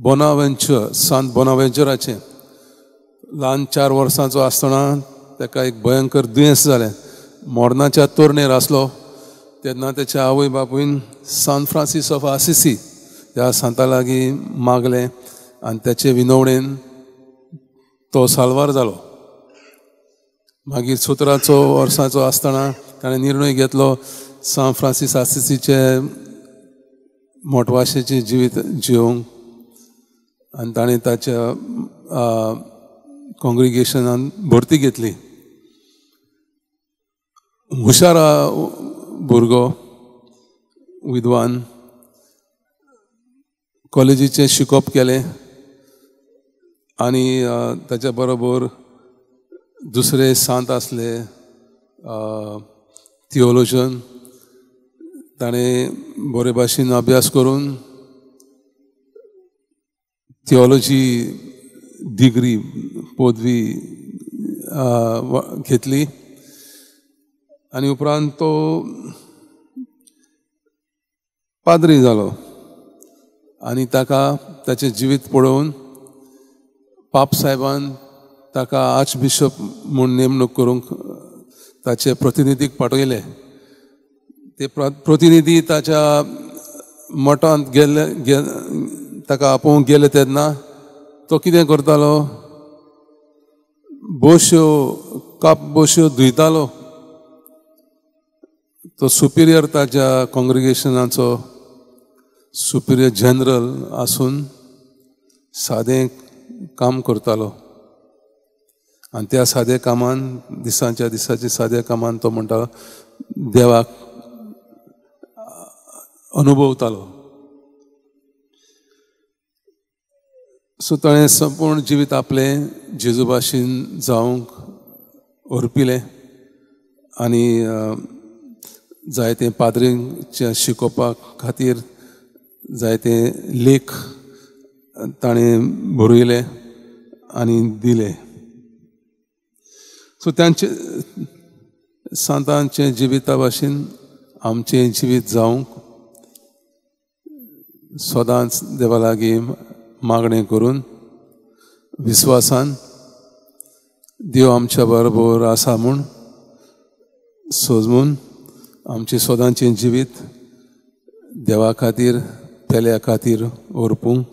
Bonaventure सांत बोनावेंचराचें ल्हान 4 वर्सांचो आसतना ताका एक भयंकर दुयेंस जालें. मोर्नाच्या तोरणेर आसलो तेन्ना ताच्या आवय बापूयन सांत फ्रांसीस ऑफ आसिसी ह्या सांता लागीं मागलें आनी ताचे विनवणेन तो साल्वार जालो. मागीर 17 वर्सांचो आसतना ताणें निर्णय घेतलो सांत फ्रांसीस आसिसीचे मोटवाशेचें जिवीत जिवंक आनी ताणें ताच्या कॉंग्रिगेशनान भरती घेतली. हुशार भुरगो विद्वान कॉलेजीचें शिकप केलें आनी ताच्या बरोबर दुसरे सांत आसले थियोलॉजन ताणें बरे भाशेन अभ्यास करून थियोलॉजी डिग्री पदवी घेतली आनी उपरांत तो पाद्री जालो आनी ताका ताचें जिवीत पळोवन पाप साहेबान ताका आर्च बिशप म्हूण नेमणूक करूंक ताचे प्रतिनिधीक पाठयले. ते प्रतिनिधी ताच्या मठांत गेले ताका आपोवंक गेले तेन्ना तो कितें करतालो, बश्यो धुयतालो. तो सुपिरियर ताच्या कॉंग्रिगेशनाचो सुपिरियर जनरल आसून सादें काम करतालो आनी त्या सादें कामान दिसाच्या सादें कामान तो म्हणटा देवाक अनुभवतालो. सो ताणें संपूर्ण जिवीत आपलें जेजू भाशेन जावंक अर्पिलें आनी जायते पाद्रींचे शिकोवपा खातीर जायते लेख ताणें बरयले आनी दिले. सो तांचे सांतांचे जिविता भाशेन आमचें जिवीत जावंक सदांच देवा लागीं मागणें करून विस्वासान देव आमच्या बरोबर आसा म्हूण सोजमून आमचें सदांचें जिवीत देवा खातीर पेल्या खातीर ओरपूंक